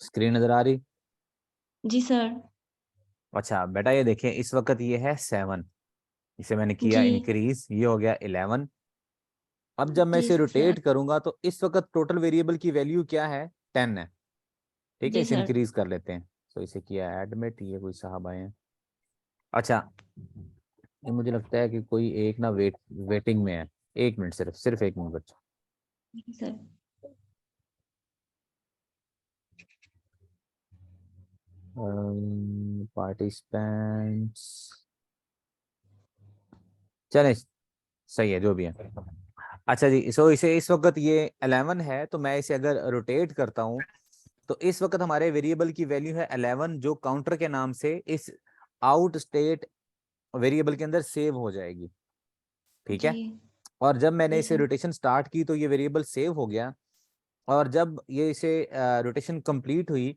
Screen नजर आ रही? जी sir. अच्छा बेटा, ये देखिए इस वक्त ये है 7, इसे मैंने किया जी इंक्रीज, ये हो गया 11। अब जब मैं जी इसे सर। रोटेट करूंगा तो इस वक्त टोटल वेरिएबल की वैल्यू क्या है? 10 है। ठीक है, जी इसे सर। इंक्रीज कर लेते हैं। तो इसे किया एडमिट, ये कोई साहब आए हैं। अच्छा, ये मुझे लगता है कि कोई एक ना वेटिंग में है। 1 मिनट, सिर्फ 1 मिनट बच्चा। जी सर। पार्टिसिपेंट्स, चले, सही है जो भी है। अच्छा जी, सो इसे इस वक्त ये 11 है, तो मैं इसे अगर रोटेट करता हूँ तो इस वक्त हमारे वेरिएबल की वैल्यू है 11, जो काउंटर के नाम से इस आउट स्टेट वेरिएबल के अंदर सेव हो जाएगी। ठीक जी है, और जब मैंने जी इसे सर। रोटेशन स्टार्ट की तो ये वेरिएबल सेव हो गया। और जब ये इसे रोटेशन कंप्लीट हुई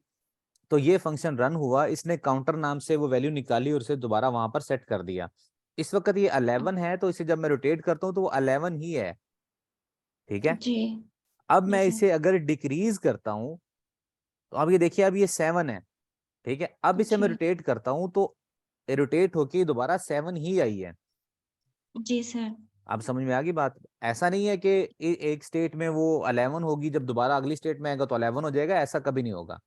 तो ये फंक्शन रन हुआ, इसने काउंटर नाम से वो वैल्यू निकाली और उसे दोबारा वहां पर सेट कर दिया। इस वक्त ये 11 है, तो इसे जब मैं रोटेट करता हूँ तो वो 11 ही है। ठीक है, जी अब जी मैं सर। इसे अगर डिक्रीज करता हूँ तो अब ये देखिए, अब ये 7 है। ठीक है, अब इसे जी मैं रोटेट करता हूँ तो रोटेट होके दोबारा 7 ही आई है। जी सर। अब समझ में आ गई बात? ऐसा नहीं है कि एक स्टेट में वो 11 होगी, जब दोबारा अगली स्टेट में आएगा तो 11 हो जाएगा, ऐसा कभी नहीं होगा।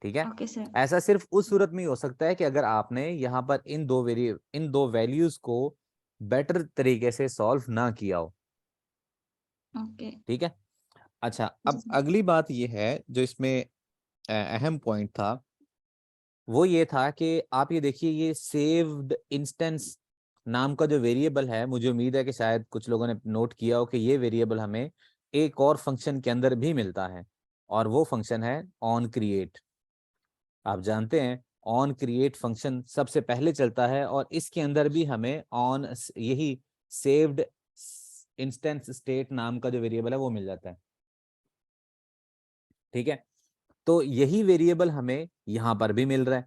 ठीक है, ओके सर। ऐसा सिर्फ उस सूरत में ही हो सकता है कि अगर आपने यहाँ पर इन दो वैल्यूज को बेटर तरीके से सॉल्व ना किया हो। ओके। ठीक है, अच्छा जी अब सर। अगली बात ये है जो इसमें अहम पॉइंट था, वो ये था कि आप ये देखिए, ये सेव्ड इंस्टेंस नाम का जो वेरिएबल है, मुझे उम्मीद है कि शायद कुछ लोगों ने नोट किया हो कि ये वेरिएबल हमें एक और फंक्शन के अंदर भी मिलता है, और वो फंक्शन है ऑन क्रिएट। आप जानते हैं ऑन क्रिएट फंक्शन सबसे पहले चलता है, और इसके अंदर भी हमें ऑन यही सेव्ड इंस्टेंस स्टेट नाम का जो वेरिएबल है वो मिल जाता है। ठीक है, तो यही वेरिएबल हमें यहां पर भी मिल रहा है।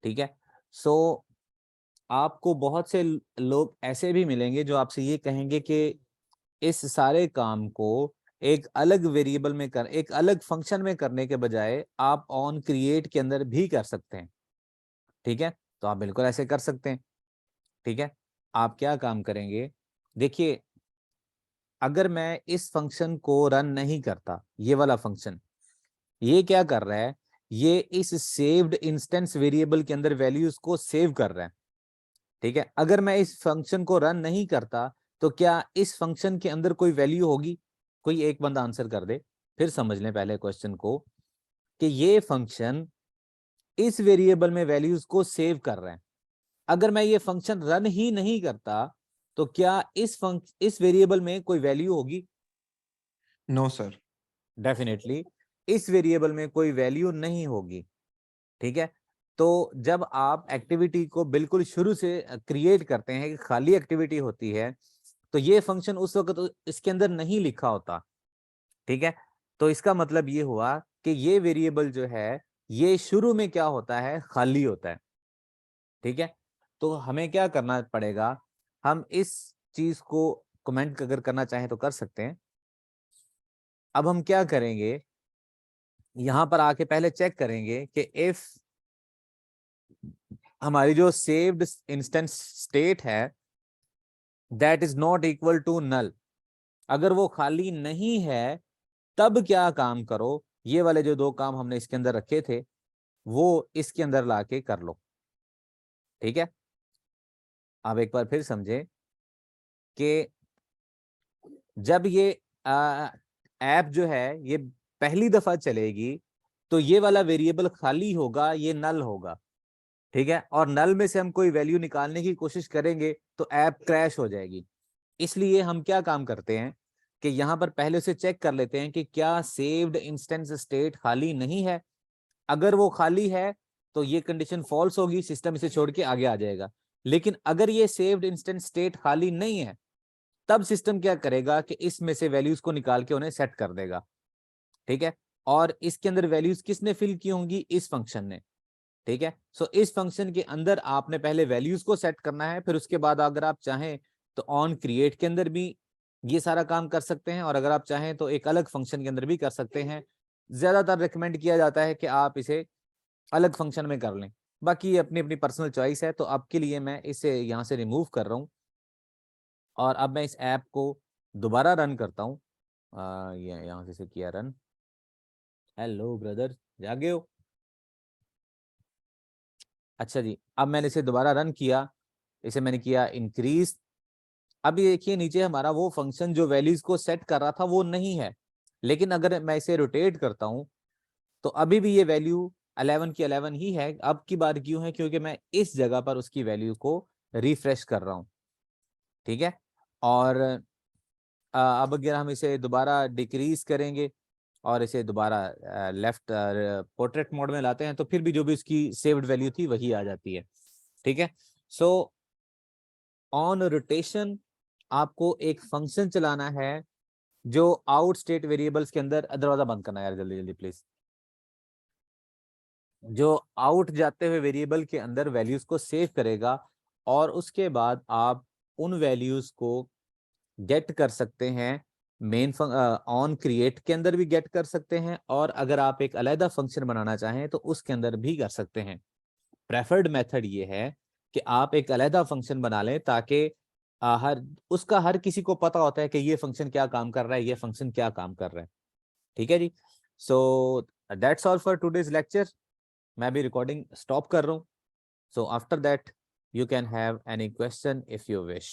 ठीक है, सो आपको बहुत से लोग ऐसे भी मिलेंगे जो आपसे ये कहेंगे कि इस सारे काम को एक अलग वेरिएबल में कर, एक अलग फंक्शन में करने के बजाय आप ऑन क्रिएट के अंदर भी कर सकते हैं। ठीक है, तो आप बिल्कुल ऐसे कर सकते हैं। ठीक है, आप क्या काम करेंगे, देखिए, अगर मैं इस फंक्शन को रन नहीं करता, ये वाला फंक्शन, ये क्या कर रहा है, ये इस सेव्ड इंस्टेंस वेरिएबल के अंदर वैल्यूज को सेव कर रहा है। ठीक है, अगर मैं इस फंक्शन को रन नहीं करता तो क्या इस फंक्शन के अंदर कोई वैल्यू होगी? कोई एक बंदा आंसर कर दे, फिर समझ लें पहले क्वेश्चन को, कि ये फंक्शन इस वेरिएबल में वैल्यूज को सेव कर रहा है। अगर मैं ये फंक्शन रन ही नहीं करता तो क्या इस वेरिएबल में कोई वैल्यू होगी? No sir. डेफिनेटली इस वेरिएबल में कोई वैल्यू नहीं होगी। ठीक है, तो जब आप एक्टिविटी को बिल्कुल शुरू से क्रिएट करते हैं, कि खाली एक्टिविटी होती है, तो ये फंक्शन उस वक्त इसके अंदर नहीं लिखा होता। ठीक है, तो इसका मतलब ये हुआ कि ये वेरिएबल जो है ये शुरू में क्या होता है, खाली होता है। ठीक है, तो हमें क्या करना पड़ेगा, हम इस चीज को कमेंट अगर करना चाहें तो कर सकते हैं। अब हम क्या करेंगे, यहां पर आके पहले चेक करेंगे कि इफ हमारी जो सेव्ड इंस्टेंस स्टेट है that is not equal to null, अगर वो खाली नहीं है, तब क्या काम करो, ये वाले जो दो काम हमने इसके अंदर रखे थे वो इसके अंदर लाके कर लो। ठीक है, आप एक बार फिर समझे कि जब ये ऐप जो है ये पहली दफा चलेगी तो ये वाला वेरिएबल खाली होगा, ये नल होगा। ठीक है, और नल में से हम कोई वैल्यू निकालने की कोशिश करेंगे तो ऐप क्रैश हो जाएगी। इसलिए हम क्या काम करते हैं कि यहां पर पहले से चेक कर लेते हैं कि क्या सेव्ड इंस्टेंस स्टेट खाली नहीं है। अगर वो खाली है तो ये कंडीशन फॉल्स होगी, सिस्टम इसे छोड़ के आगे आ जाएगा। लेकिन अगर ये सेव्ड इंस्टेंस स्टेट खाली नहीं है, तब सिस्टम क्या करेगा कि इसमें से वैल्यूज को निकाल के उन्हें सेट कर देगा। ठीक है, और इसके अंदर वैल्यूज किसने फिल की होंगी, इस फंक्शन ने। ठीक है, सो इस फंक्शन के अंदर आपने पहले वैल्यूज को सेट करना है, फिर उसके बाद अगर आप चाहें तो ऑन क्रिएट के अंदर भी ये सारा काम कर सकते हैं, और अगर आप चाहें तो एक अलग फंक्शन के अंदर भी कर सकते हैं। ज्यादातर रिकमेंड किया जाता है कि आप इसे अलग फंक्शन में कर लें, बाकी ये अपनी अपनी पर्सनल चॉइस है। तो आपके लिए मैं इसे यहाँ से रिमूव कर रहा हूँ और अब मैं इस ऐप को दोबारा रन करता हूँ। ये यहाँ से किया रन। हेलो ब्रदर, जागे हो? अच्छा जी, अब मैंने इसे दोबारा रन किया, इसे मैंने किया इंक्रीज। अब ये देखिए नीचे हमारा वो फंक्शन जो वैल्यूज को सेट कर रहा था वो नहीं है, लेकिन अगर मैं इसे रोटेट करता हूं तो अभी भी ये वैल्यू 11 की 11 ही है। अब की बार क्यों है? क्योंकि मैं इस जगह पर उसकी वैल्यू को रिफ्रेश कर रहा हूं। ठीक है, और अब अगर हम इसे दोबारा डिक्रीज करेंगे और इसे दोबारा लेफ्ट पोर्ट्रेट मोड में लाते हैं तो फिर भी जो भी उसकी सेव्ड वैल्यू थी वही आ जाती है। ठीक है, सो ऑन रोटेशन आपको एक फंक्शन चलाना है जो आउट स्टेट वेरिएबल्स के अंदर, दरवाजा बंद करना यार जल्दी जल्दी प्लीज, जो आउट जाते हुए वेरिएबल के अंदर वैल्यूज को सेव करेगा और उसके बाद आप उन वैल्यूज को गेट कर सकते हैं। मेन ऑन क्रिएट के अंदर भी गेट कर सकते हैं और अगर आप एक अलग फंक्शन बनाना चाहें तो उसके अंदर भी कर सकते हैं। प्रेफर्ड मेथड ये है कि आप एक अलग फंक्शन बना लें ताकि हर किसी को पता होता है कि ये फंक्शन क्या काम कर रहा है, ये फंक्शन क्या काम कर रहा है। ठीक है जी, so that's all for today's lecture. मैं भी रिकॉर्डिंग स्टॉप कर रहा हूँ। So after that you can have any question if you wish.